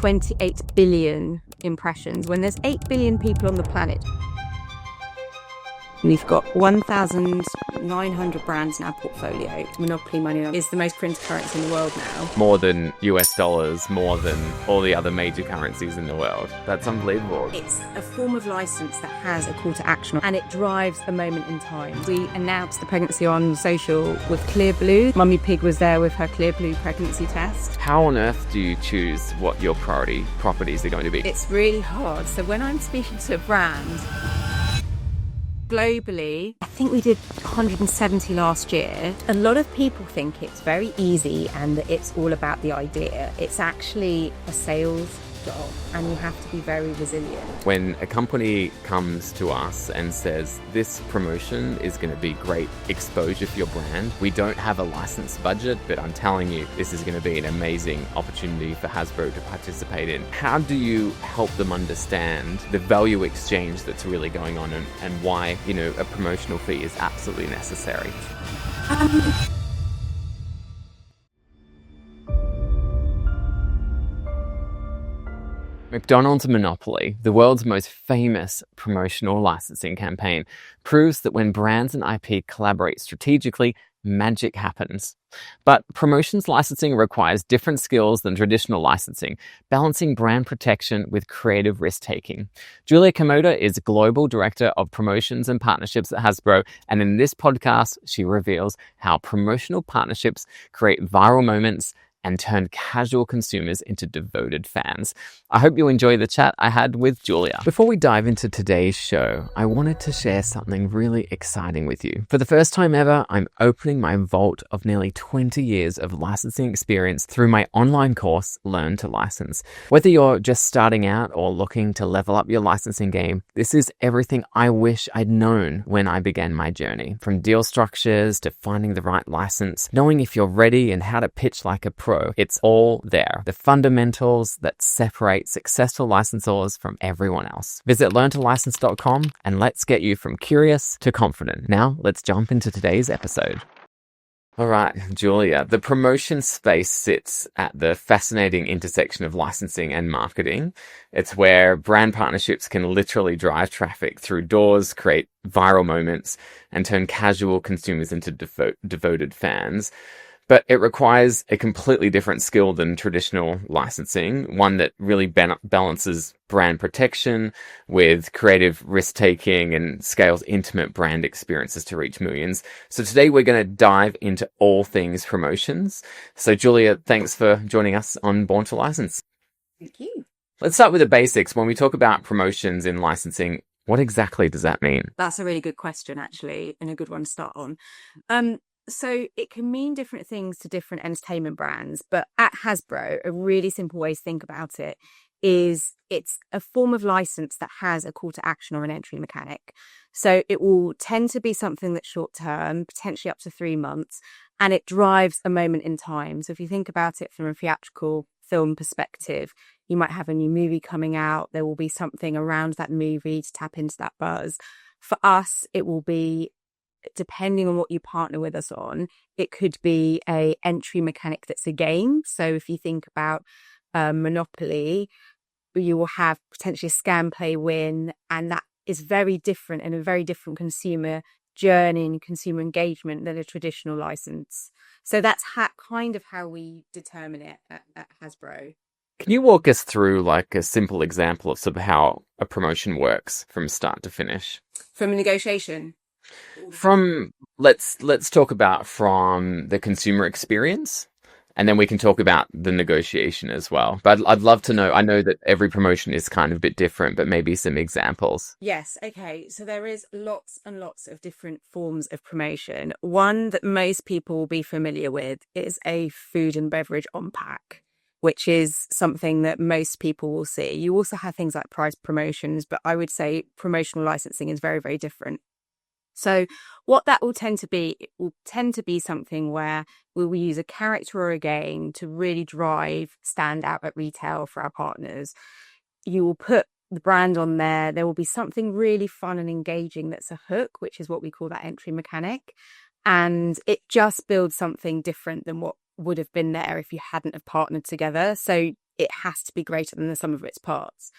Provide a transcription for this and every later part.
28 billion impressions when there's 8 billion people on the planet. We've got 1,900 brands in our portfolio. Monopoly money is the most printed currency in the world now. More than US dollars, more than all the other major currencies in the world. That's unbelievable. It's a form of license that has a call to action and it drives a moment in time. We announced the pregnancy on social with Clear Blue. Mummy Pig was there with her Clear Blue pregnancy test. How on earth do you choose what your priority properties are going to be? It's really hard. So when I'm speaking to a brand, globally, I think we did 170 last year. A lot of people think it's very easy and that it's all about the idea. It's actually a sales job and you have to be very resilient. When a company comes to us and says, this promotion is going to be great exposure for your brand, we don't have a license budget, but I'm telling you, this is going to be an amazing opportunity for Hasbro to participate in. How do you help them understand the value exchange that's really going on and why, a promotional fee is absolutely necessary? McDonald's Monopoly, the world's most famous promotional licensing campaign, proves that when brands and IP collaborate strategically, magic happens. But promotions licensing requires different skills than traditional licensing, balancing brand protection with creative risk-taking. Julia Kamoda is Global Director of Promotions and Partnerships at Hasbro, and in this podcast, she reveals how promotional partnerships create viral moments and turn casual consumers into devoted fans. I hope you enjoy the chat I had with Julia. Before we dive into today's show, I wanted to share something really exciting with you. For the first time ever, I'm opening my vault of nearly 20 years of licensing experience through my online course, Learn to License. Whether you're just starting out or looking to level up your licensing game, this is everything I wish I'd known when I began my journey. From deal structures to finding the right license, knowing if you're ready and how to pitch like a pro. It's all there. The fundamentals that separate successful licensors from everyone else. Visit learntolicense.com and let's get you from curious to confident. Now, let's jump into today's episode. All right, Julia, the promotion space sits at the fascinating intersection of licensing and marketing. It's where brand partnerships can literally drive traffic through doors, create viral moments, and turn casual consumers into devoted fans. But it requires a completely different skill than traditional licensing, one that really balances brand protection with creative risk-taking and scales intimate brand experiences to reach millions. So today we're going to dive into all things promotions. So Julia, thanks for joining us on Born to License. Thank you. Let's start with the basics. When we talk about promotions in licensing, what exactly does that mean? That's a really good question, actually, and a good one to start on. So it can mean different things to different entertainment brands, but at Hasbro, a really simple way to think about it is it's a form of license that has a call to action or an entry mechanic. So it will tend to be something that's short term, potentially up to 3 months, and it drives a moment in time. So if you think about it from a theatrical film perspective, you might have a new movie coming out. There will be something around that movie to tap into that buzz. For us, it will be, depending on what you partner with us on, it could be a entry mechanic that's a game. So if you think about Monopoly, you will have potentially a scan, play, win, and that is very different and a very different consumer journey and consumer engagement than a traditional license. So that's kind of how we determine it at Hasbro. Can you walk us through like a simple example of sort of how a promotion works from start to finish? From a negotiation? Let's talk about from the consumer experience, and then we can talk about the negotiation as well. But I'd love to know, I know that every promotion is kind of a bit different, but maybe some examples. Yes, okay. So there is lots and lots of different forms of promotion. One that most people will be familiar with is a food and beverage on pack, which is something that most people will see. You also have things like prize promotions, but I would say promotional licensing is very, very different. So what that will tend to be, it will tend to be something where we will use a character or a game to really stand out at retail for our partners. You will put the brand on there. There will be something really fun and engaging that's a hook, which is what we call that entry mechanic. And it just builds something different than what would have been there if you hadn't have partnered together. So it has to be greater than the sum of its parts.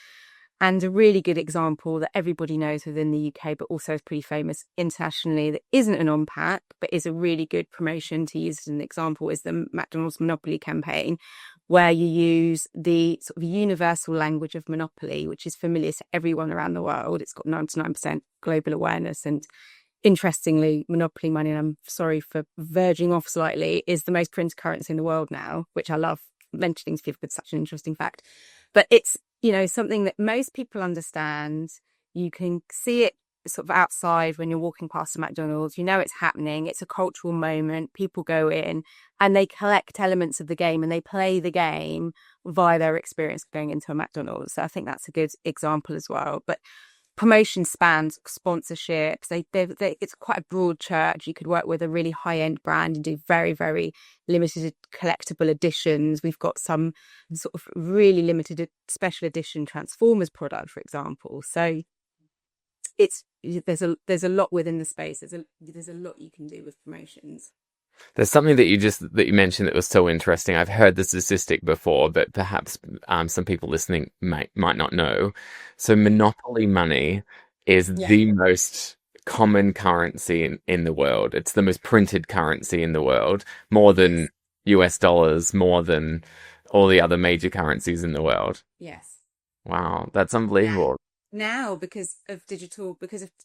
And a really good example that everybody knows within the UK, but also is pretty famous internationally, that isn't an on-pack, but is a really good promotion to use as an example, is the McDonald's Monopoly campaign, where you use the sort of universal language of Monopoly, which is familiar to everyone around the world. It's got 99% global awareness. And interestingly, Monopoly money, and I'm sorry for verging off slightly, is the most printed currency in the world now, which I love mentioning to people because it's such an interesting fact. But it's, something that most people understand. You can see it sort of outside when you're walking past a McDonald's. It's happening. It's a cultural moment. People go in and they collect elements of the game and they play the game via their experience going into a McDonald's. So I think that's a good example as well. But promotion spans sponsorships. It's quite a broad church. You could work with a really high-end brand and do very, very limited collectible editions. We've got some sort of really limited special edition Transformers product, for example. So there's a lot within the space. There's a lot you can do with promotions. There's something that you mentioned that was so interesting. I've heard the statistic before, but perhaps some people listening might not know. So Monopoly money is the most common currency in the world. It's the most printed currency in the world, more than US dollars, more than all the other major currencies in the world. Yes. Wow, that's unbelievable. Now because of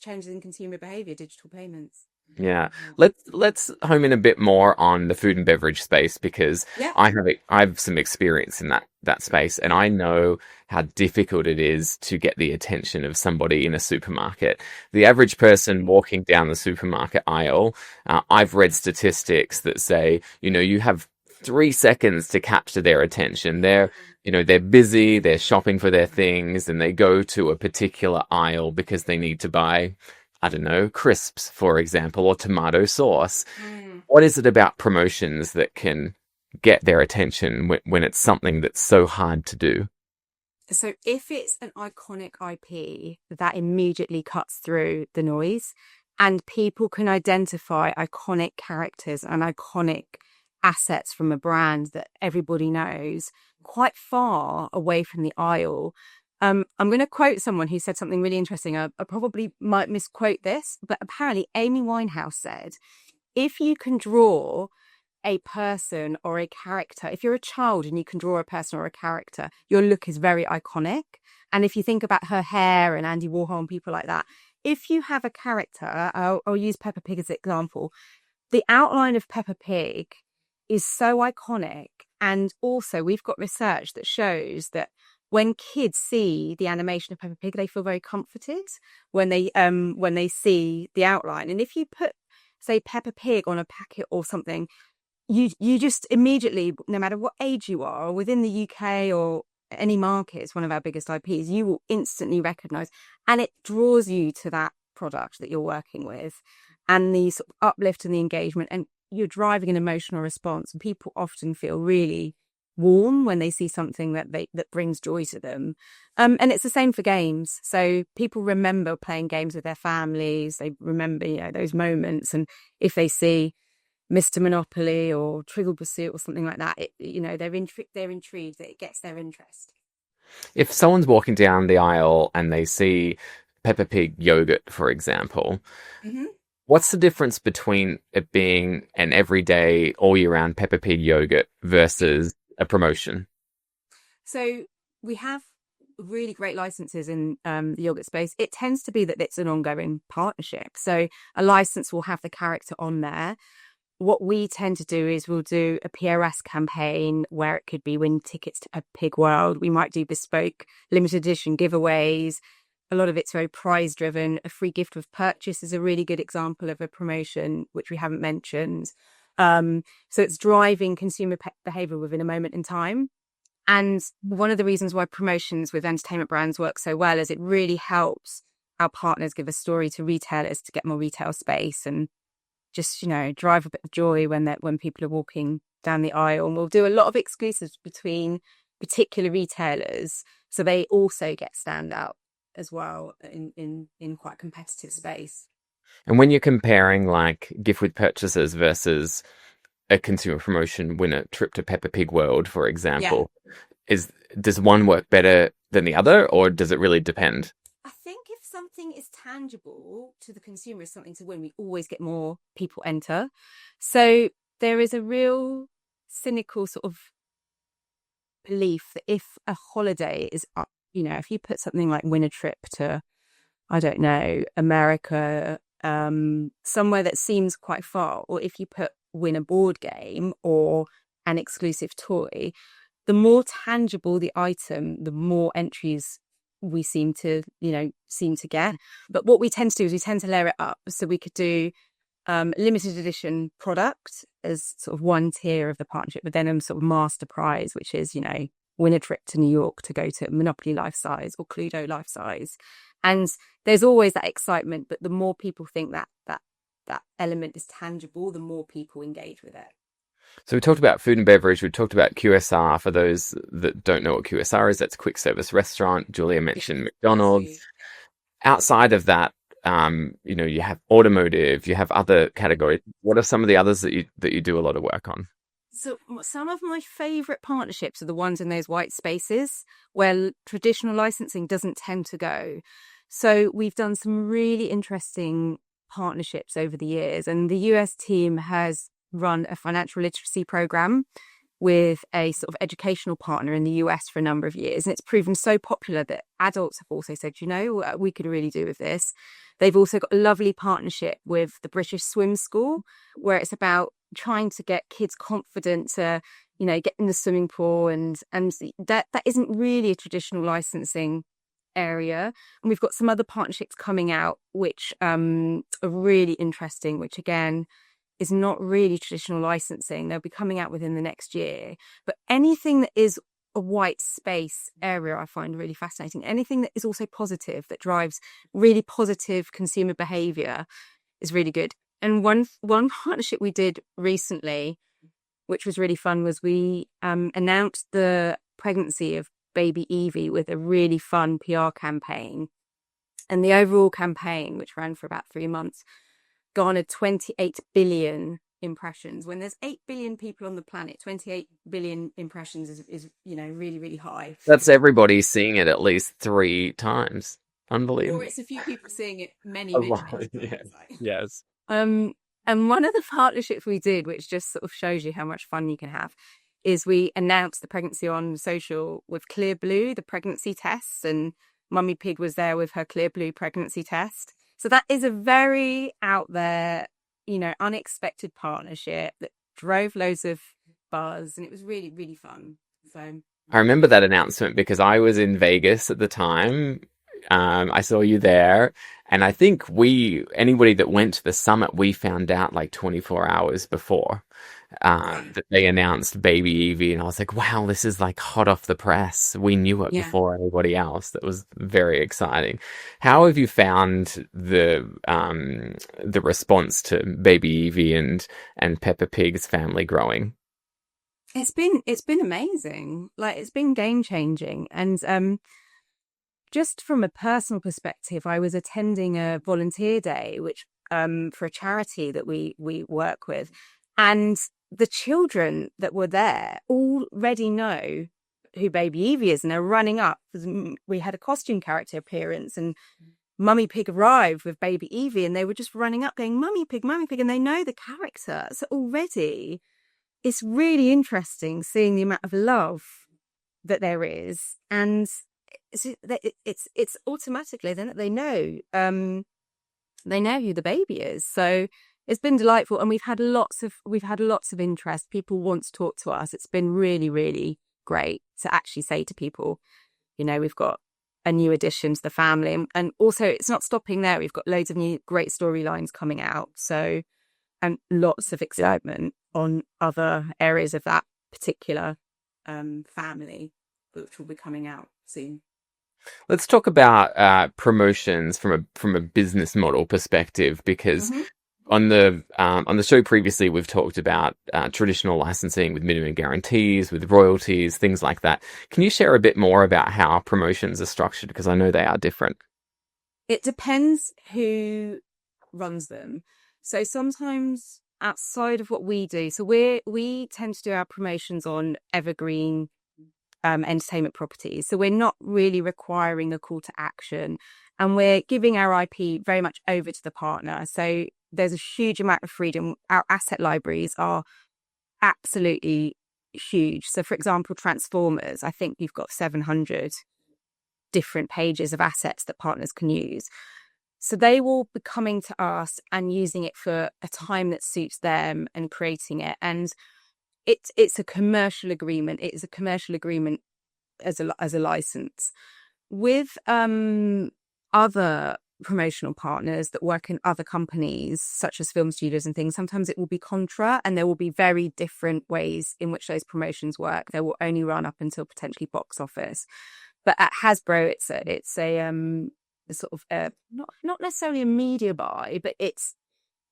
changes in consumer behavior, digital payments. Yeah, let's home in a bit more on the food and beverage space, because I have some experience in that space, and I know how difficult it is to get the attention of somebody in a supermarket. The average person walking down the supermarket aisle, I've read statistics that say, you have 3 seconds to capture their attention. They're busy, they're shopping for their things, and they go to a particular aisle because they need to buy, I don't know, crisps, for example, or tomato sauce. What is it about promotions that can get their attention when it's something that's so hard to do? So if it's an iconic IP, that immediately cuts through the noise, and people can identify iconic characters and iconic assets from a brand that everybody knows quite far away from the aisle. I'm going to quote someone who said something really interesting. I probably might misquote this, but apparently Amy Winehouse said, if you can draw a person or a character, if you're a child and you can draw a person or a character, your look is very iconic. And if you think about her hair and Andy Warhol and people like that, if you have a character, I'll use Peppa Pig as an example, the outline of Peppa Pig is so iconic. And also we've got research that shows that when kids see the animation of Peppa Pig, they feel very comforted when they see the outline. And if you put, say, Peppa Pig on a packet or something, you just immediately, no matter what age you are, within the UK or any market, it's one of our biggest IPs, you will instantly recognise, and it draws you to that product that you're working with, and the sort of uplift and the engagement, and you're driving an emotional response. And people often feel really warm when they see something that brings joy to them. And it's the same for games. So people remember playing games with their families. They remember, those moments. And if they see Mr. Monopoly or Trivial Pursuit or something like that, they're intrigued, that it gets their interest. If someone's walking down the aisle and they see Peppa Pig yogurt, for example, what's the difference between it being an everyday, all year round Peppa Pig yogurt versus a promotion? So we have really great licenses in the yogurt space. It tends to be that it's an ongoing partnership. So a license will have the character on there. What we tend to do is we'll do a PRS campaign where it could be win tickets to Peppa Pig World. We might do bespoke limited edition giveaways. A lot of it's very prize driven. A free gift with purchase is a really good example of a promotion, which we haven't mentioned. So it's driving consumer behavior within a moment in time. And one of the reasons why promotions with entertainment brands work so well is it really helps our partners give a story to retailers to get more retail space and just, drive a bit of joy when people are walking down the aisle. And we'll do a lot of exclusives between particular retailers, so they also get stand out as well in quite a competitive space. And when you're comparing like gift with purchases versus a consumer promotion, win a trip to Peppa Pig World, for example, does one work better than the other, or does it really depend? I think if something is tangible to the consumer is something to win, we always get more people enter. So there is a real cynical sort of belief that if a holiday is up, if you put something like win a trip to, I don't know, America, somewhere that seems quite far, or if you put win a board game or an exclusive toy, the more tangible the item, the more entries we seem to get. But what we tend to do is we tend to layer it up. So we could do limited edition product as sort of one tier of the partnership, but then a sort of master prize, which is, win a trip to New York to go to Monopoly Life Size or Cluedo Life Size. And there's always that excitement, but the more people think that element is tangible, the more people engage with it. So we talked about food and beverage. We talked about QSR. For those that don't know what QSR is, that's quick service restaurant. Julia mentioned McDonald's. Outside of that, you have automotive, you have other categories. What are some of the others that you do a lot of work on? So some of my favorite partnerships are the ones in those white spaces where traditional licensing doesn't tend to go. So we've done some really interesting partnerships over the years, and the US team has run a financial literacy program with a sort of educational partner in the US for a number of years. And it's proven so popular that adults have also said, we could really do with this. They've also got a lovely partnership with the British Swim School, where it's about trying to get kids confident to, get in the swimming pool. And that isn't really a traditional licensing area. And we've got some other partnerships coming out, which are really interesting, which again, is not really traditional licensing. They'll be coming out within the next year. But anything that is a white space area, I find really fascinating. Anything that is also positive, that drives really positive consumer behavior, is really good. And one partnership we did recently, which was really fun, was we announced the pregnancy of Baby Evie with a really fun PR campaign. And the overall campaign, which ran for about 3 months, garnered 28 billion impressions. When there's 8 billion people on the planet, 28 billion impressions is really, really high. That's everybody seeing it at least 3 times. Unbelievable. Or it's a few people seeing it many times. Yes. Yes. And one of the partnerships we did, which just sort of shows you how much fun you can have, is we announced the pregnancy on social with Clear Blue, the pregnancy tests, and Mummy Pig was there with her Clear Blue pregnancy test. So that is a very out there, unexpected partnership that drove loads of buzz, and it was really, really fun. So I remember that announcement because I was in Vegas at the time. I saw you there, and I think anybody that went to the summit, we found out like 24 hours before that they announced Baby Evie, and I was like, wow, this is like hot off the press. We knew it before anybody else. That was very exciting. How have you found the response to Baby Evie and Peppa Pig's family growing? It's been amazing. Like, it's been game changing. And just from a personal perspective, I was attending a volunteer day, which for a charity that we work with, and the children that were there already know who Baby Evie is, and they're running up. We had a costume character appearance, and Mummy Pig arrived with Baby Evie, and they were just running up going, Mummy Pig, and they know the character. So already it's really interesting seeing the amount of love that there is, and it's automatically then they know who the baby is. So it's been delightful, and we've had lots of interest. People want to talk to us. It's been really, really great to actually say to people, we've got a new addition to the family, and also it's not stopping there. We've got loads of new great storylines coming out, so, and lots of excitement on other areas of that particular family, which will be coming out soon. Let's talk about promotions from a business model perspective, because on the show previously we've talked about traditional licensing with minimum guarantees, with royalties, things like that. Can you share a bit more about how promotions are structured? Because I know they are different. It depends who runs them. So sometimes outside of what we do, so we tend to do our promotions on evergreen entertainment properties. So we're not really requiring a call to action, and we're giving our IP very much over to the partner. So there's a huge amount of freedom. Our asset libraries are absolutely huge. So for example, Transformers, I think you've got 700 different pages of assets that partners can use. So they will be coming to us and using it for a time that suits them and creating it. And it's a commercial agreement. It is a commercial agreement as a license. With other promotional partners that work in other companies, such as film studios and things, sometimes it will be contra, and there will be very different ways in which those promotions work. They will only run up until potentially box office. But at Hasbro, it's a sort of not necessarily a media buy, but it's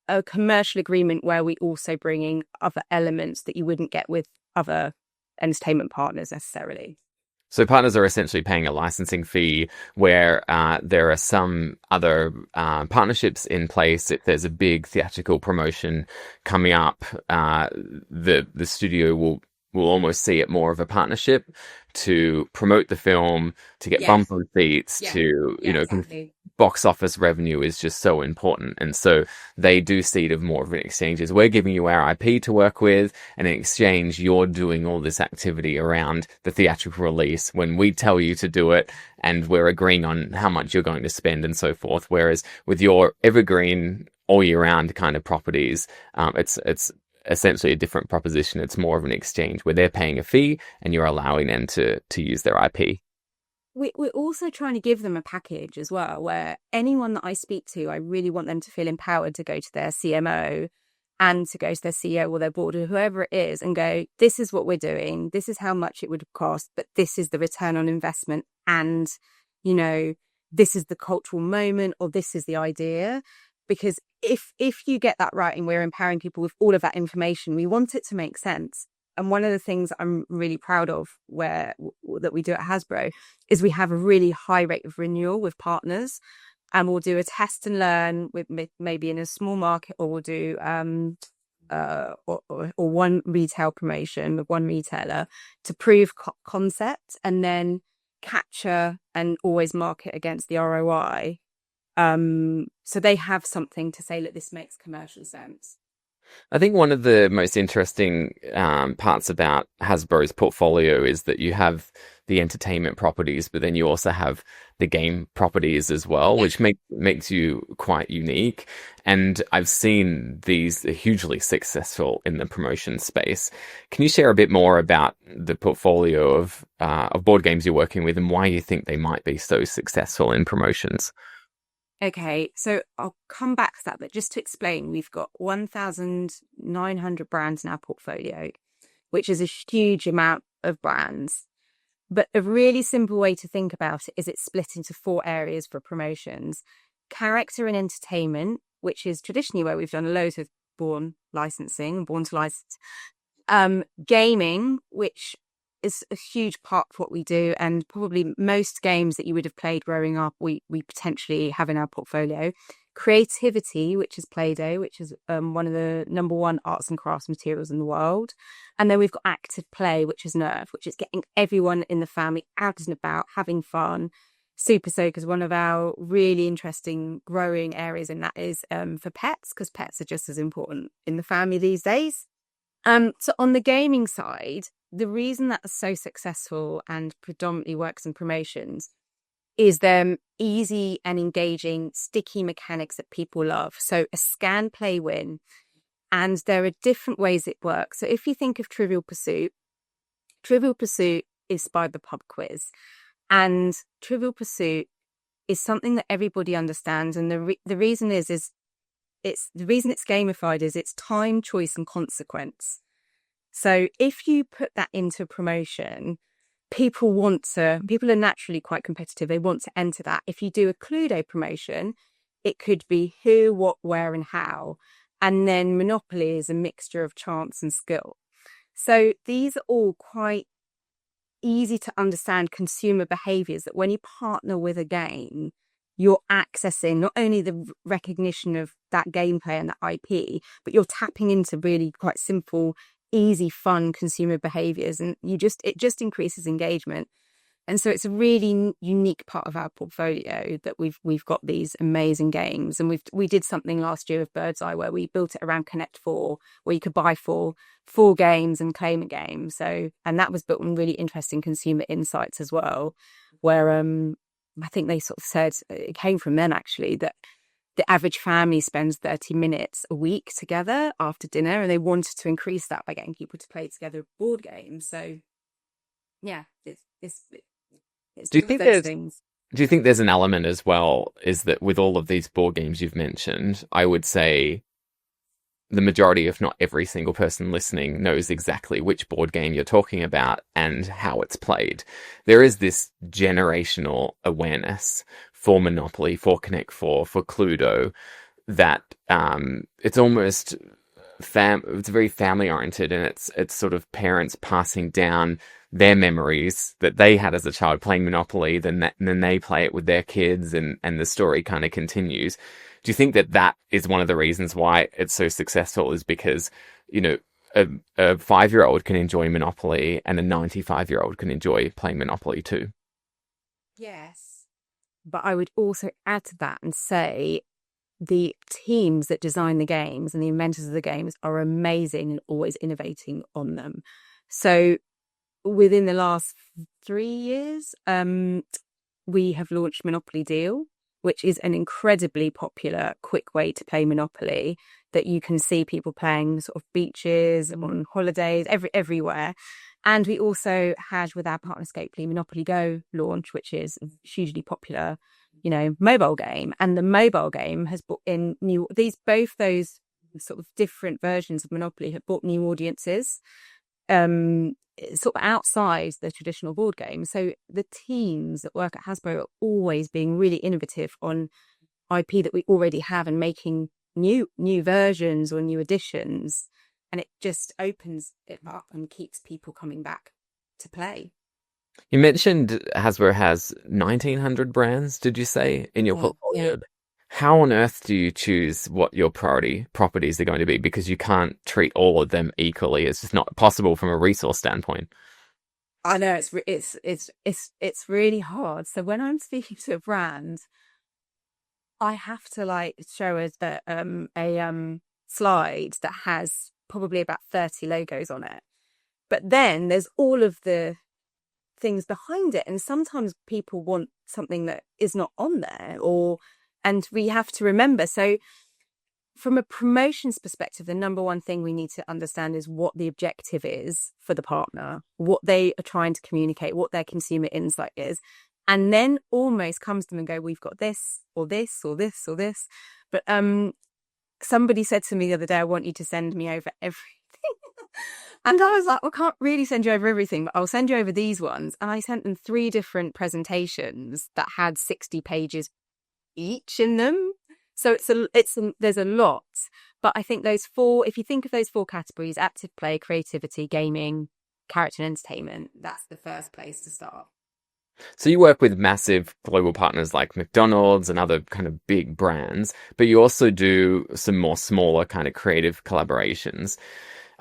a commercial agreement where we also bring in other elements that you wouldn't get with other entertainment partners necessarily. So partners are essentially paying a licensing fee where there are some other partnerships in place. If there's a big theatrical promotion coming up, the studio will almost see it more of a partnership to promote the film, to get bumper seats, to, exactly. Box office revenue is just so important. And so they do see it of more of an exchange as we're giving you our IP to work with, and in exchange, you're doing all this activity around the theatrical release when we tell you to do it, and we're agreeing on how much you're going to spend and so forth. Whereas with your evergreen all year round kind of properties, it's essentially a different proposition. It's more of an exchange where they're paying a fee and you're allowing them to use their IP. We're also trying to give them a package as well, where anyone that I speak to, I really want them to feel empowered to go to their CMO and to go to their CEO or their board or whoever it is and go, this is what we're doing. This is how much it would cost, but this is the return on investment. And, this is the cultural moment, or this is the idea. Because if you get that right and we're empowering people with all of that information, we want it to make sense. And one of the things I'm really proud of that we do at Hasbro is we have a really high rate of renewal with partners, and we'll do a test and learn with maybe in a small market, or we'll do or one retail promotion with one retailer to prove concept, and then capture and always market against the ROI. So they have something to say, look, this makes commercial sense. I think one of the most interesting parts about Hasbro's portfolio is that you have the entertainment properties, but then you also have the game properties as well, which makes you quite unique. And I've seen these hugely successful in the promotion space. Can you share a bit more about the portfolio of board games you're working with and why you think they might be so successful in promotions? Okay, so I'll come back to that, but just to explain, we've got 1,900 brands in our portfolio, which is a huge amount of brands. But a really simple way to think about it is it's split into 4 areas for promotions. Character and entertainment, which is traditionally where we've done loads of born to license. Gaming, which is a huge part of what we do, and probably most games that you would have played growing up, we potentially have in our portfolio. Creativity, which is Play-Doh, which is one of the number 1 arts and crafts materials in the world. And then we've got active play, which is Nerve, which is getting everyone in the family out and about, having fun. Super Soak is one of our really interesting growing areas, and that is for pets, because pets are just as important in the family these days. So on the gaming side, the reason that's so successful and predominantly works in promotions is them easy and engaging, sticky mechanics that people love. So a scan, play, win. And there are different ways it works. So if you think of Trivial Pursuit is by the pub quiz. And Trivial Pursuit is something that everybody understands. And the reason is the reason it's gamified is it's time, choice, and consequence. So if you put that into promotion, people are naturally quite competitive. They want to enter that. If you do a Cluedo promotion, it could be who, what, where, and how. And then Monopoly is a mixture of chance and skill. So these are all quite easy to understand consumer behaviors that when you partner with a game, you're accessing not only the recognition of that gameplay and that IP, but you're tapping into really quite simple easy, fun consumer behaviors, and it just increases engagement. And so it's a really unique part of our portfolio that we've got these amazing games. And we did something last year with Bird's Eye where we built it around Connect Four, where you could buy four games and claim a game. So, and that was built on really interesting consumer insights as well, where I think they sort of said it came from them actually that the average family spends 30 minutes a week together after dinner, and they wanted to increase that by getting people to play together board games. So yeah, it's Do you think those things. do you think there's an element as well, is that with all of these board games you've mentioned, I would say the majority, if not every single person listening, knows exactly which board game you're talking about and how it's played. There is this generational awareness for Monopoly, for Connect Four, for Cluedo, that it's almost it's very family oriented, and it's sort of parents passing down their memories that they had as a child playing Monopoly, then they play it with their kids, and the story kind of continues. Do you think that is one of the reasons why it's so successful, is because, you know, a 5-year-old can enjoy Monopoly and a 95-year-old can enjoy playing Monopoly too? Yes. But I would also add to that and say the teams that design the games and the inventors of the games are amazing and always innovating on them. So within the last 3 years, we have launched Monopoly Deal, which is an incredibly popular, quick way to play Monopoly that you can see people playing sort of beaches, on holidays, everywhere. And we also had, with our partner Scapely, Monopoly Go launch, which is a hugely popular, mobile game. And the mobile game has brought in both those sort of different versions of Monopoly have brought new audiences, sort of outside the traditional board game. So the teams that work at Hasbro are always being really innovative on IP that we already have and making new versions or new additions. And it just opens it up and keeps people coming back to play. You mentioned Hasbro has 1,900 brands, did you say, in your portfolio? Yeah. How on earth do you choose what your priority properties are going to be? Because you can't treat all of them equally. It's just not possible from a resource standpoint. I know it's really hard. So when I'm speaking to a brand, I have to show us a slide that has probably about 30 logos on it. But then there's all of the things behind it, and sometimes people want something that is not on there, and we have to remember. So from a promotions perspective, the number one thing we need to understand is what the objective is for the partner, what they are trying to communicate, what their consumer insight is, and then almost comes to them and go, we've got this or this or this or this. But somebody said to me the other day, I want you to send me over everything. And I was like, well, I can't really send you over everything, but I'll send you over these ones. And I sent them 3 different presentations that had 60 pages each in them. So there's a lot. But I think those 4, if you think of those 4 categories, active play, creativity, gaming, character and entertainment, that's the first place to start. So you work with massive global partners like McDonald's and other kind of big brands, but you also do some more smaller kind of creative collaborations.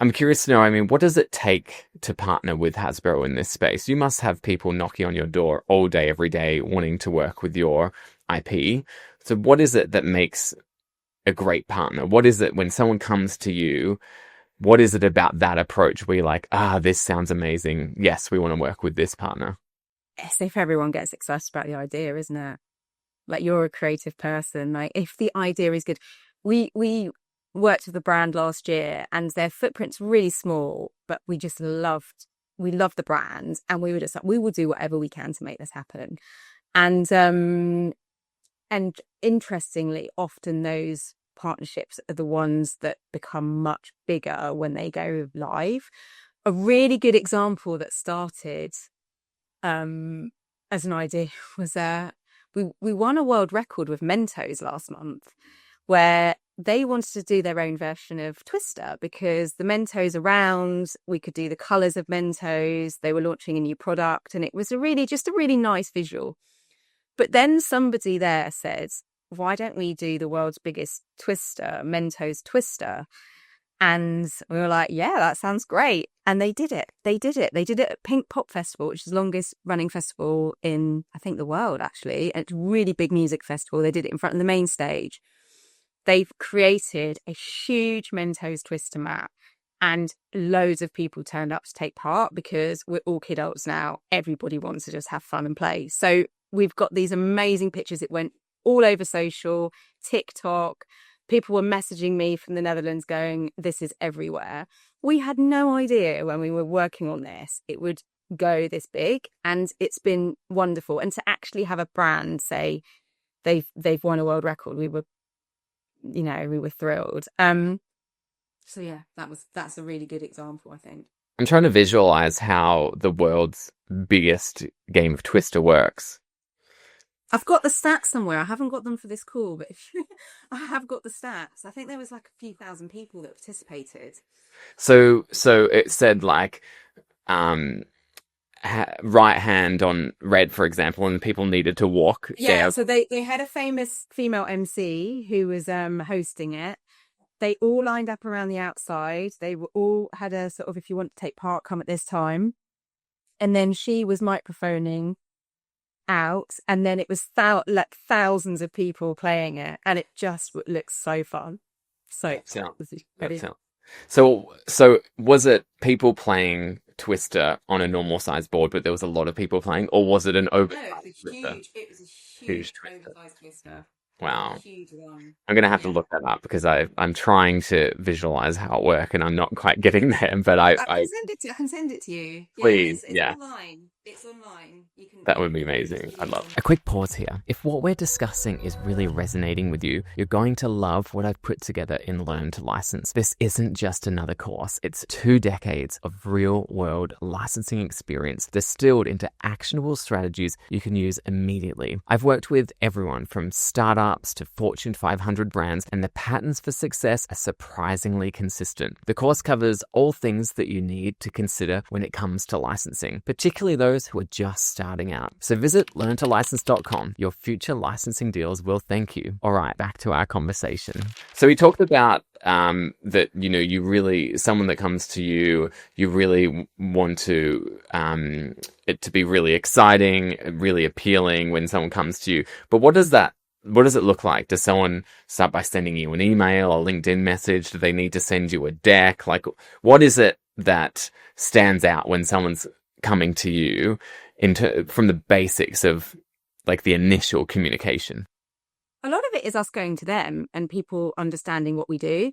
I'm curious to know, I mean, what does it take to partner with Hasbro in this space? You must have people knocking on your door all day, every day, wanting to work with your IP. So what is it that makes a great partner? What is it when someone comes to you? What is it about that approach where you're like, this sounds amazing. Yes, we want to work with this partner. Yes, if everyone gets excited about the idea, isn't it? Like, you're a creative person. Like, if the idea is good, we worked with the brand last year and their footprint's really small, but we loved the brand, and we were just like, we will do whatever we can to make this happen. And interestingly, often those partnerships are the ones that become much bigger when they go live. A really good example that started as an idea was we won a world record with Mentos last month, where they wanted to do their own version of Twister because the Mentos around, we could do the colours of Mentos. They were launching a new product, and it was just a really nice visual. But then somebody there said, why don't we do the world's biggest Twister, Mentos Twister? And we were like, yeah, that sounds great. And they did it. They did it. They did it at Pink Pop Festival, which is the longest running festival in, I think, the world, actually. It's a really big music festival. They did it in front of the main stage. They've created a huge Mentos Twister map, and loads of people turned up to take part because we're all kidults now. Everybody wants to just have fun and play. So we've got these amazing pictures. It went all over social, TikTok. People were messaging me from the Netherlands going, this is everywhere. We had no idea when we were working on this, it would go this big, and it's been wonderful. And to actually have a brand say they've won a world record, we were thrilled. So yeah, that's a really good example, I think. I'm trying to visualize how the world's biggest game of Twister works. I've got the stats somewhere. I haven't got them for this call, but I have got the stats. I think there was like a few thousand people that participated. So it said like right hand on red, for example, and people needed to walk. Yeah, so they had a famous female MC who was hosting it. They all lined up around the outside. They were all had a sort of, if you want to take part, come at this time. And then she was microphoning out, and then it was thousands of people playing it, and it just looks so fun. So was it people playing Twister on a normal sized board, but there was a lot of people playing, or was it an oversized Twister? It was a huge oversized Twister. Wow. I'm going to have to look that up because I'm trying to visualize how it works, and I'm not quite getting there, but I can send it to you. Please. It's online. It's online. That would be amazing. I'd love it. A quick pause here. If what we're discussing is really resonating with you, you're going to love what I've put together in Learn to License. This isn't just another course. It's 2 decades of real-world licensing experience distilled into actionable strategies you can use immediately. I've worked with everyone from startups to Fortune 500 brands, and the patterns for success are surprisingly consistent. The course covers all things that you need to consider when it comes to licensing, particularly those who are just starting out. So visit learntolicense.com. Your future licensing deals will thank you. All right, back to our conversation. So we talked about that, you really, someone that comes to you, you really want to it to be really exciting, really appealing when someone comes to you. But what does it look like? Does someone start by sending you an email, a LinkedIn message? Do they need to send you a deck? Like, what is it that stands out when someone's coming to you from the basics of like the initial communication? A lot of it is us going to them and people understanding what we do,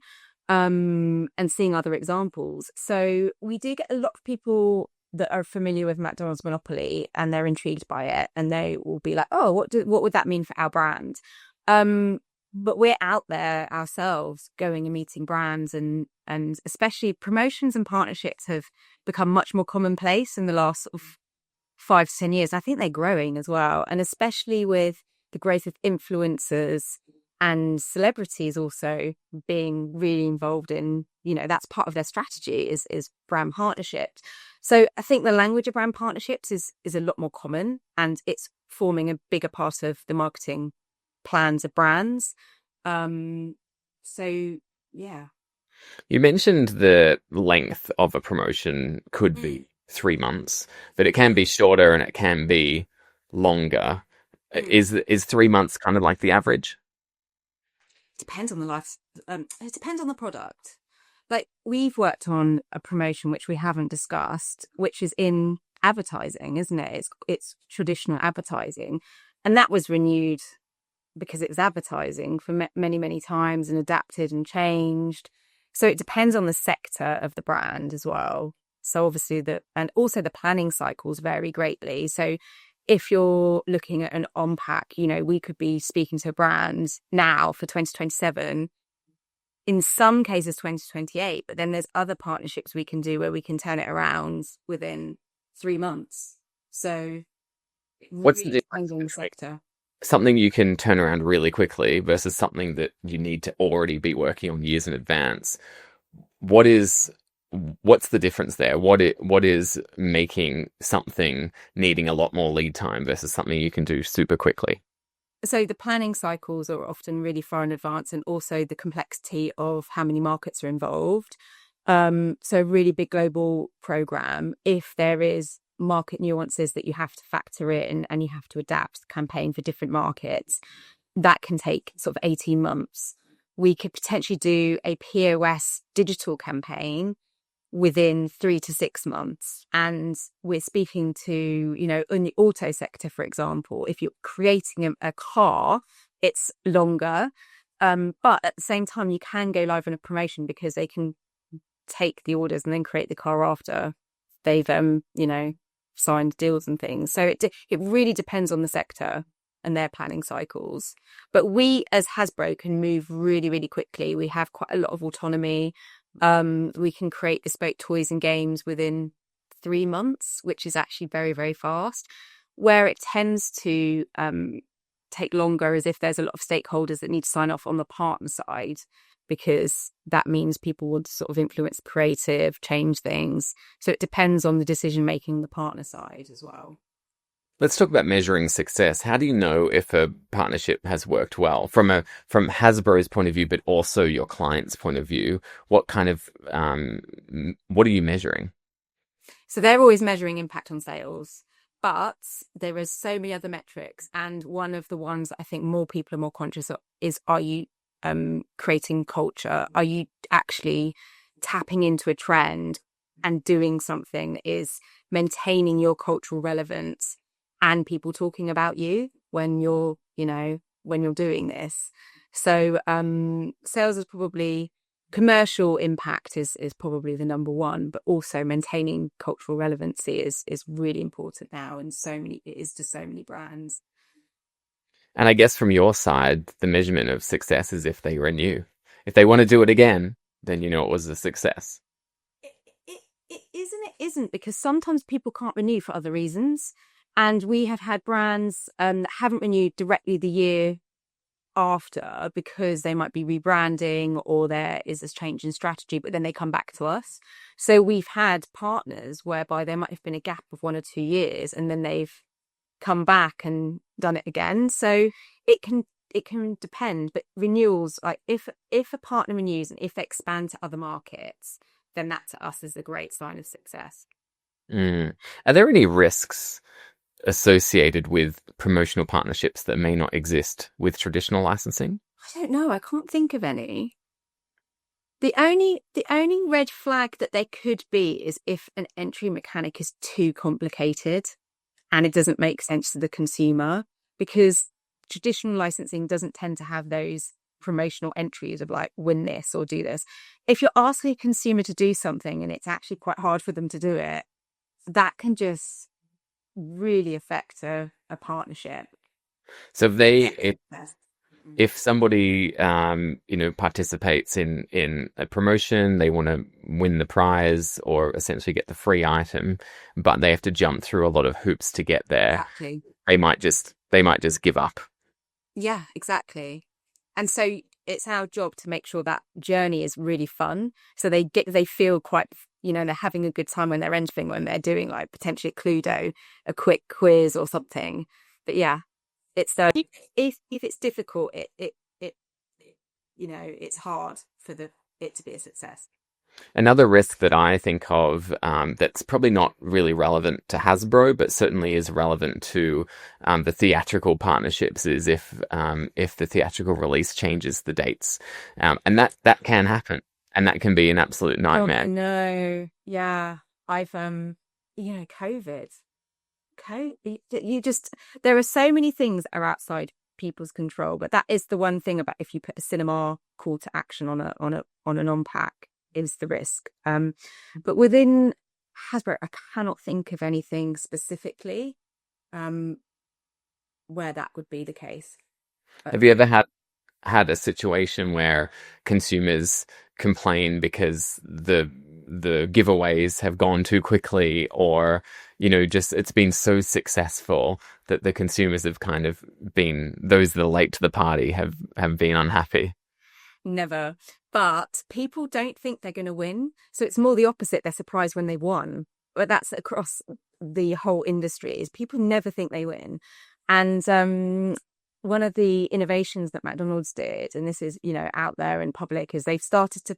and seeing other examples. So we do get a lot of people that are familiar with McDonald's monopoly, and they're intrigued by it, and they will be like, oh, what would that mean for our brand? But we're out there ourselves going and meeting brands, and especially promotions and partnerships have become much more commonplace in the last sort of 5 to 10 years. I think they're growing as well. And especially with the growth of influencers and celebrities also being really involved in, that's part of their strategy is brand partnerships. So I think the language of brand partnerships is a lot more common, and it's forming a bigger part of the marketing plans of brands. So yeah. You mentioned the length of a promotion could be 3 months, but it can be shorter and it can be longer. Is 3 months kind of like the average? Depends on it depends on the product. Like, we've worked on a promotion which we haven't discussed, which is in advertising, isn't it? It's traditional advertising, and that was renewed because it was advertising for many, many times and adapted and changed. So it depends on the sector of the brand as well. So obviously and also the planning cycles vary greatly. So if you're looking at an on-pack, we could be speaking to a brand now for 2027, in some cases 2028, but then there's other partnerships we can do where we can turn it around within 3 months. So what's the difference in the sector? Something you can turn around really quickly versus something that you need to already be working on years in advance. What's the difference there? What is making something needing a lot more lead time versus something you can do super quickly? So the planning cycles are often really far in advance, and also the complexity of how many markets are involved. So a really big global program, if there is market nuances that you have to factor in and you have to adapt the campaign for different markets, that can take sort of 18 months. We could potentially do a POS digital campaign within 3 to 6 months. And we're speaking to, in the auto sector, for example, if you're creating a car, it's longer. But at the same time, you can go live on a promotion because they can take the orders and then create the car after they've, signed deals and things. So it really depends on the sector and their planning cycles. But we as Hasbro can move really, really quickly. We have quite a lot of autonomy. We can create bespoke toys and games within 3 months, which is actually very, very fast. Where it tends to take longer is if there's a lot of stakeholders that need to sign off on the partner side, because that means people want to sort of influence creative, change things. So it depends on the decision making on the partner side as well. Let's talk about measuring success. How do you know if a partnership has worked well from Hasbro's point of view, but also your client's point of view? What kind of what are you measuring? So they're always measuring impact on sales, but there is so many other metrics, and one of the ones I think more people are more conscious of is: are you creating culture? Are you actually tapping into a trend and doing something that is maintaining your cultural relevance and people talking about you when you're doing this? So sales is probably, commercial impact is probably the number one, but also maintaining cultural relevancy is really important now, and it is to so many brands. And I guess from your side, the measurement of success is if they renew. If they want to do it again, then you know it was a success. It isn't, because sometimes people can't renew for other reasons. And we have had brands that haven't renewed directly the year after because they might be rebranding or there is a change in strategy, but then they come back to us. So we've had partners whereby there might have been a gap of 1 or 2 years and then they've come back and done it again. So it can depend, but renewals, like if a partner renews and if they expand to other markets, then that to us is a great sign of success. Mm. Are there any risks associated with promotional partnerships that may not exist with traditional licensing? I don't know. I can't think of any. The only red flag that there could be is if an entry mechanic is too complicated and it doesn't make sense to the consumer, because traditional licensing doesn't tend to have those promotional entries of like, win this or do this. If you're asking a consumer to do something and it's actually quite hard for them to do it, that can just really affect a partnership. So if somebody participates in a promotion, they want to win the prize or essentially get the free item, but they have to jump through a lot of hoops to get there. Exactly. They might just give up. Yeah, exactly. And so it's our job to make sure that journey is really fun. So they feel quite, they're having a good time when they're entering, when they're doing like potentially a Cluedo, a quick quiz or something. But yeah, it's if it's difficult, it's hard for it to be a success. Another risk that I think of that's probably not really relevant to Hasbro, but certainly is relevant to the theatrical partnerships, is if the theatrical release changes the dates, and that can happen, and that can be an absolute nightmare. Oh, no, yeah, I've COVID. There are so many things that are outside people's control, but that is the one thing about if you put a cinema call to action on an on-pack, is the risk. But within Hasbro, I cannot think of anything specifically where that would be the case. Have you ever had a situation where consumers complain because the giveaways have gone too quickly, or just it's been so successful that the consumers have kind of been, those that are late to the party have been unhappy? Never. But people don't think they're going to win. So it's more the opposite. They're surprised when they won. But that's across the whole industry, is people never think they win. And one of the innovations that McDonald's did, and this is, out there in public, is they've started to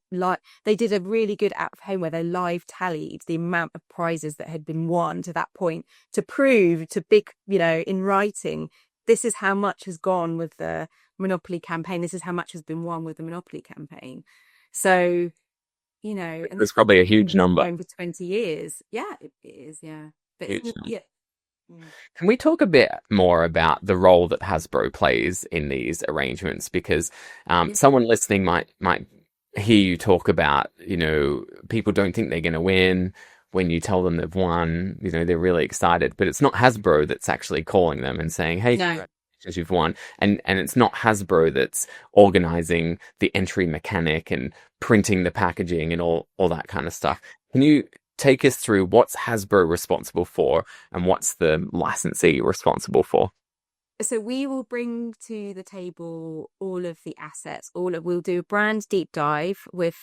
they did a really good out of home where they live tallied the amount of prizes that had been won to that point to prove to big, in writing, this is how much has gone with the Monopoly campaign. This is how much has been won with the Monopoly campaign. So, and It's probably a huge number. going for 20 years. Yeah, it is. Yeah. But Huge. yeah. Can we talk a bit more about the role that Hasbro plays in these arrangements? Because someone listening might hear you talk about, people don't think they're going to win. When you tell them they've won, they're really excited. But it's not Hasbro that's actually calling them and saying, hey, congratulations, you've won. And it's not Hasbro that's organizing the entry mechanic and printing the packaging and all that kind of stuff. Can you take us through what's Hasbro responsible for and what's the licensee responsible for? So we will bring to the table all of the assets. We'll do a brand deep dive with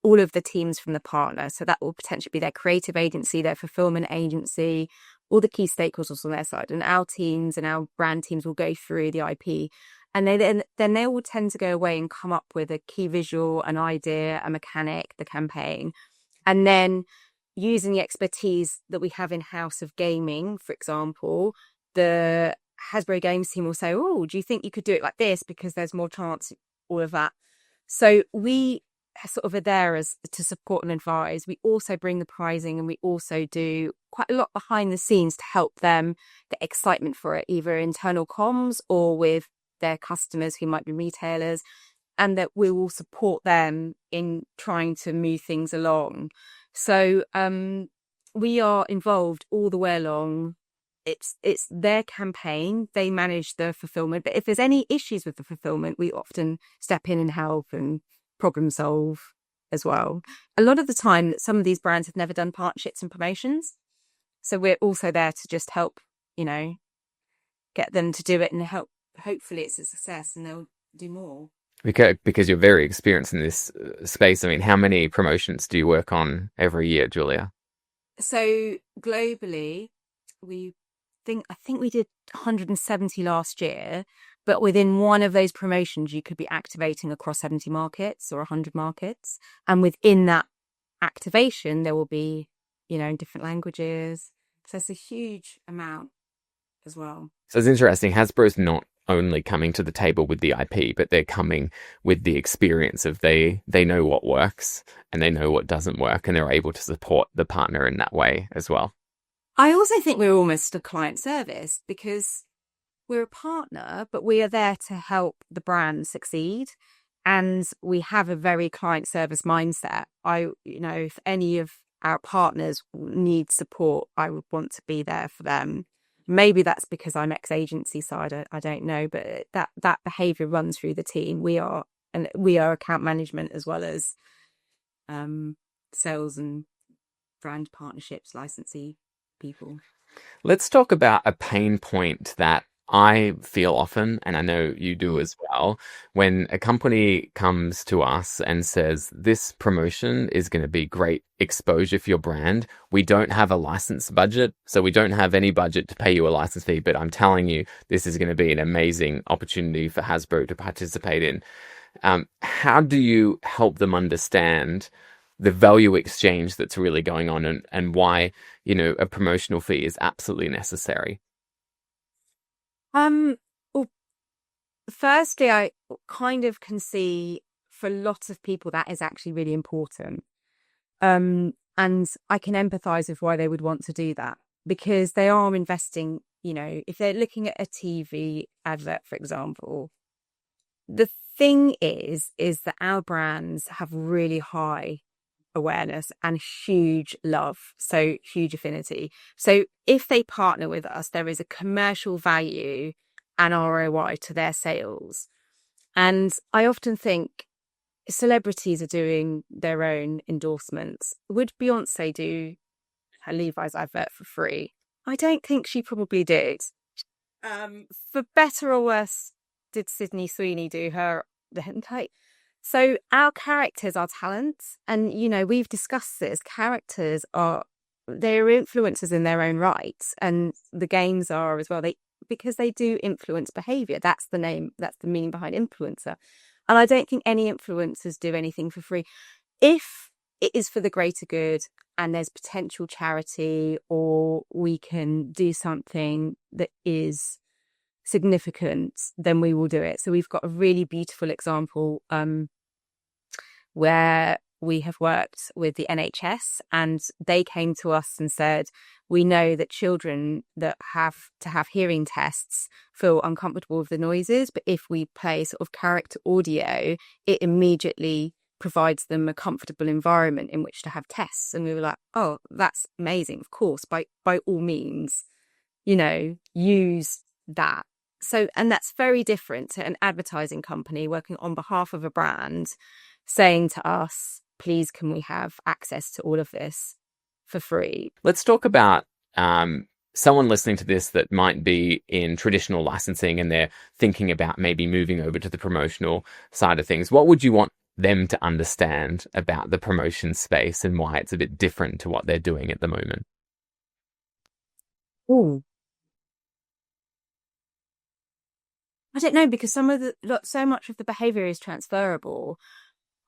all of the teams from the partner. So that will potentially be their creative agency, their fulfillment agency, all the key stakeholders on their side. And our teams and our brand teams will go through the IP. And then they will tend to go away and come up with a key visual, an idea, a mechanic, the campaign. And then using the expertise that we have in-house of gaming, for example, the Hasbro Games team will say, oh, do you think you could do it like this? Because there's more chance, all of that. So we sort of are there to support and advise. We also bring the pricing, and we also do quite a lot behind the scenes to help them get excitement for it, either internal comms or with their customers who might be retailers, and that we will support them in trying to move things along. So we are involved all the way along. It's their campaign. They manage the fulfillment. But if there's any issues with the fulfillment, we often step in and help and problem solve as well. A lot of the time, some of these brands have never done partnerships and promotions. So we're also there to just help, get them to do it and help. Hopefully it's a success and they'll do more. Because you're very experienced in this space. I mean, how many promotions do you work on every year, Julia? So globally, I think we did 170 last year, but within one of those promotions, you could be activating across 70 markets or 100 markets. And within that activation, there will be, in different languages. So it's a huge amount as well. So it's interesting. Hasbro's not only coming to the table with the IP, but they're coming with the experience of they know what works and they know what doesn't work, and they're able to support the partner in that way as well. I also think we're almost a client service because we're a partner, but we are there to help the brand succeed. And we have a very client service mindset. If any of our partners need support, I would want to be there for them. Maybe that's because I'm ex-agency side. I don't know, but that behaviour runs through the team. We are account management as well as sales and brand partnerships, licensee people. Let's talk about a pain point that I feel often, and I know you do as well, when a company comes to us and says, this promotion is going to be great exposure for your brand. We don't have a license budget, so we don't have any budget to pay you a license fee, but I'm telling you, this is going to be an amazing opportunity for Hasbro to participate in. How do you help them understand the value exchange that's really going on and why, a promotional fee is absolutely necessary? Well, firstly, I kind of can see for lots of people that is actually really important. And I can empathize with why they would want to do that, because they are investing, if they're looking at a TV advert, for example. The thing is that our brands have really high awareness and huge love, so huge affinity. So if they partner with us, there is a commercial value and ROI to their sales. And I often think celebrities are doing their own endorsements. Would Beyonce do her Levi's advert for free? I don't think she probably did. For better or worse, did Sydney Sweeney do her? So our characters are talents, and we've discussed this. Characters they're influencers in their own right, and the games are as well. because they do influence behavior. That's the name, that's the meaning behind influencer. And I don't think any influencers do anything for free. If it is for the greater good and there's potential charity, or we can do something that is significant, then we will do it. So we've got a really beautiful example where we have worked with the NHS, and they came to us and said, we know that children that have to have hearing tests feel uncomfortable with the noises, but if we play sort of character audio, it immediately provides them a comfortable environment in which to have tests. And we were like, oh, that's amazing. Of course, by all means, use that. So, and that's very different to an advertising company working on behalf of a brand saying to us, please, can we have access to all of this for free? Let's talk about someone listening to this that might be in traditional licensing and they're thinking about maybe moving over to the promotional side of things. What would you want them to understand about the promotion space and why it's a bit different to what they're doing at the moment? Oh, I don't know, because so much of the behavior is transferable.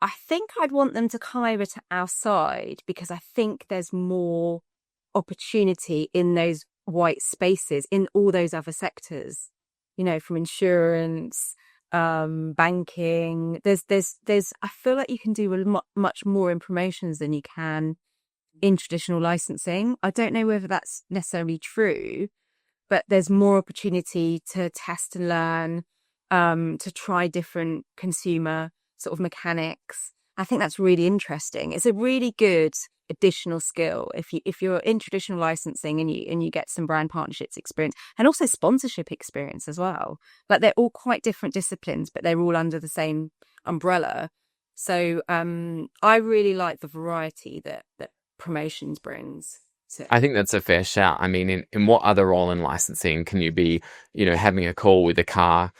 I think I'd want them to come over to our side because I think there's more opportunity in those white spaces in all those other sectors, from insurance, banking. I feel like you can do much more in promotions than you can in traditional licensing. I don't know whether that's necessarily true, but there's more opportunity to test and learn, to try different consumer sort of mechanics. I think that's really interesting. It's a really good additional skill if you're in traditional licensing and you get some brand partnerships experience and also sponsorship experience as well. Like, they're all quite different disciplines, but they're all under the same umbrella. So I really like the variety that promotions brings. I think that's a fair shout. I mean, in what other role in licensing can you be, having a call with a car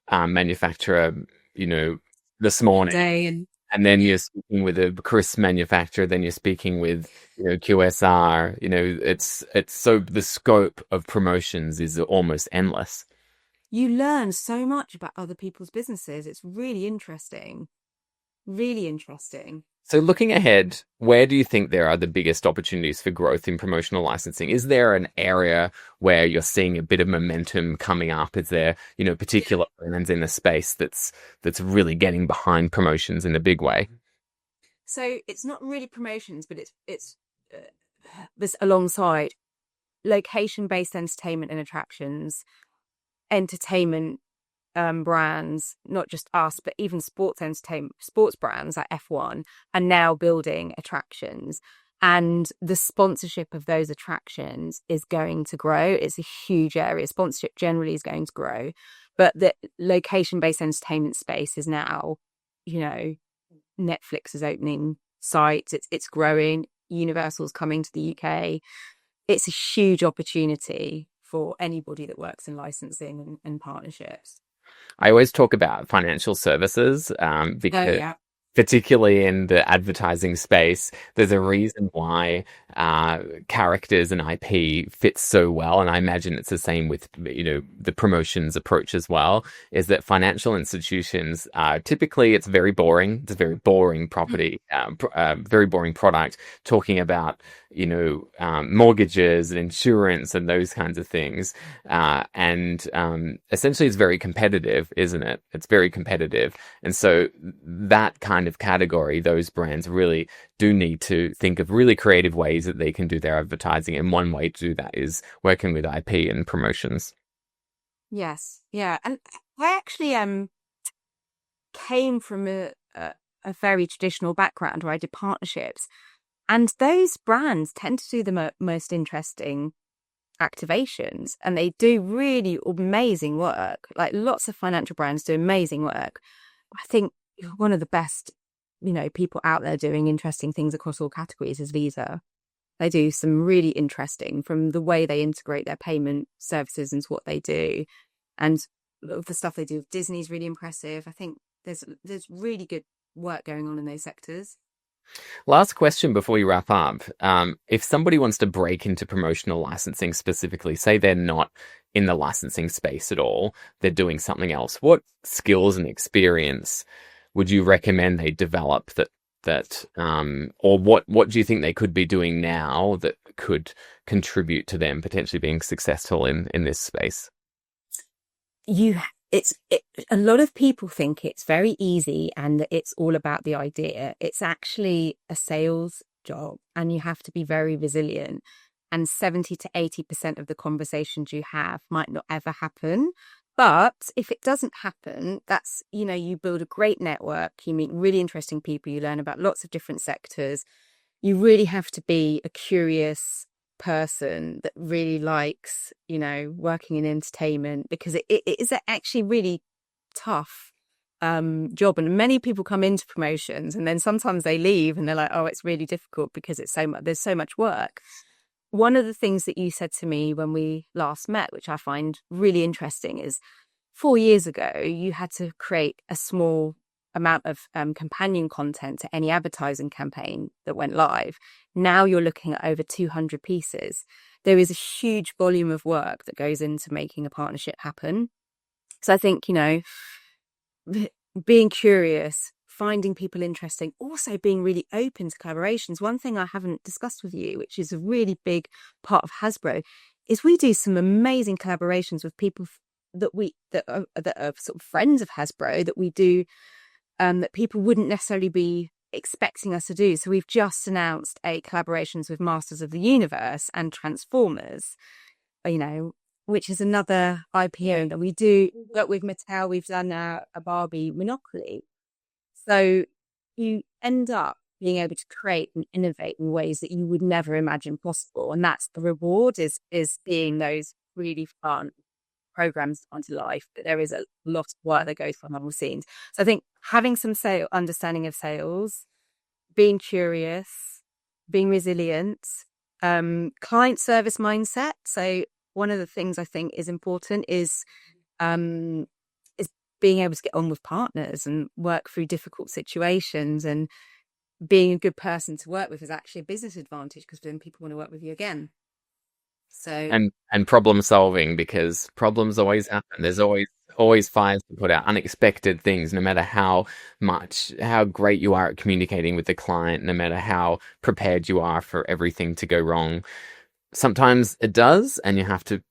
manufacturer, this morning, and then you're speaking with a crisp manufacturer, then you're speaking with, QSR, it's so the scope of promotions is almost endless. You learn so much about other people's businesses. It's really interesting. Really interesting. So looking ahead, where do you think there are the biggest opportunities for growth in promotional licensing? Is there an area where you're seeing a bit of momentum coming up? Is there, particular brands in the space that's really getting behind promotions in a big way? So it's not really promotions, but it's this alongside location-based entertainment and attractions, entertainment brands, not just us, but even sports brands like F1 are now building attractions, and the sponsorship of those attractions is going to grow. It's a huge area. Sponsorship generally is going to grow, but the location-based entertainment space is now, Netflix is opening sites. It's growing. Universal's coming to the UK. It's a huge opportunity for anybody that works in licensing and partnerships. I always talk about financial services because particularly in the advertising space, there's a reason why characters and IP fits so well. And I imagine it's the same with, the promotions approach as well, is that financial institutions, typically it's very boring. It's a very boring property, very boring product, talking about, mortgages and insurance and those kinds of things. And essentially it's very competitive, isn't it? It's very competitive. And so that kind of category, those brands really do need to think of really creative ways that they can do their advertising. And one way to do that is working with IP and promotions. Yes. Yeah. And I actually came from a very traditional background where I did partnerships. And those brands tend to do the most interesting activations, and they do really amazing work. Like, lots of financial brands do amazing work. I think one of the best, people out there doing interesting things across all categories is Visa. They do some really interesting, from the way they integrate their payment services into what they do. And the stuff they do with Disney is really impressive. I think there's really good work going on in those sectors. Last question before we wrap up. If somebody wants to break into promotional licensing specifically, say they're not in the licensing space at all, they're doing something else, what skills and experience would you recommend they develop or what do you think they could be doing now that could contribute to them potentially being successful in this space? you it's a lot of people think it's very easy and that it's all about the idea. It's actually a sales job, and you have to be very resilient, and 70 to 80% of the conversations you have might not ever happen. But if it doesn't happen, that's, you build a great network, you meet really interesting people, you learn about lots of different sectors. You really have to be a curious person that really likes, working in entertainment, because it is actually really tough job. And many people come into promotions and then sometimes they leave and they're like, oh, it's really difficult because there's so much work. One of the things that you said to me when we last met, which I find really interesting, is 4 years ago, you had to create a small amount of companion content to any advertising campaign that went live. Now you're looking at over 200 pieces. There is a huge volume of work that goes into making a partnership happen. So I think, being curious, finding people interesting, also being really open to collaborations. One thing I haven't discussed with you, which is a really big part of Hasbro, is we do some amazing collaborations with people that are sort of friends of Hasbro, that we do that people wouldn't necessarily be expecting us to do. So we've just announced a collaborations with Masters of the Universe and Transformers, which is another IPO that we do. But with Mattel, we've done a Barbie Monopoly. So you end up being able to create and innovate in ways that you would never imagine possible. And that's the reward, is seeing those really fun programs onto life. But there is a lot of work that goes behind the scenes. So I think having some understanding of sales, being curious, being resilient, client service mindset. So one of the things I think is important is being able to get on with partners and work through difficult situations, and being a good person to work with is actually a business advantage, because then people want to work with you again. So and problem solving, because problems always happen. There's always fires to put out, unexpected things, no matter how great you are at communicating with the client, no matter how prepared you are for everything to go wrong. Sometimes it does, and you have to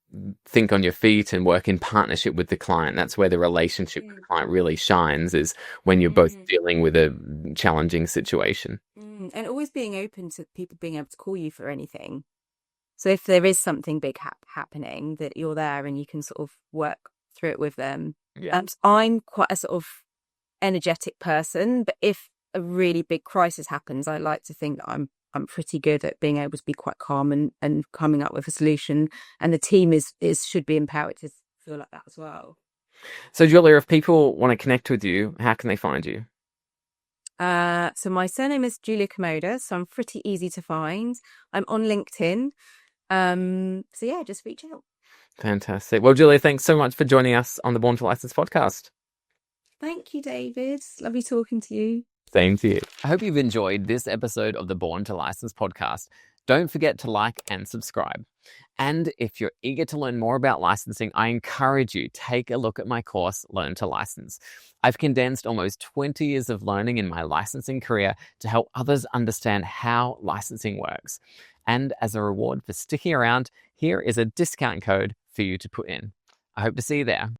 think on your feet and work in partnership with the client. That's where the relationship with the client really shines, is when you're both dealing with a challenging situation. And always being open to people being able to call you for anything. So if there is something big happening, that you're there and you can sort of work through it with them. Yeah. I'm quite a sort of energetic person, but if a really big crisis happens, I like to think that I'm pretty good at being able to be quite calm and coming up with a solution. And the team should be empowered to feel like that as well. So Julia, if people want to connect with you, how can they find you? So my surname is Julia Kamoda, so I'm pretty easy to find. I'm on LinkedIn. So yeah, just reach out. Fantastic. Well, Julia, thanks so much for joining us on the Born to License podcast. Thank you, David. Lovely talking to you. Same to you. I hope you've enjoyed this episode of the Born to License podcast. Don't forget to like and subscribe. And if you're eager to learn more about licensing, I encourage you, take a look at my course, Learn to License. I've condensed almost 20 years of learning in my licensing career to help others understand how licensing works. And as a reward for sticking around, here is a discount code for you to put in. I hope to see you there.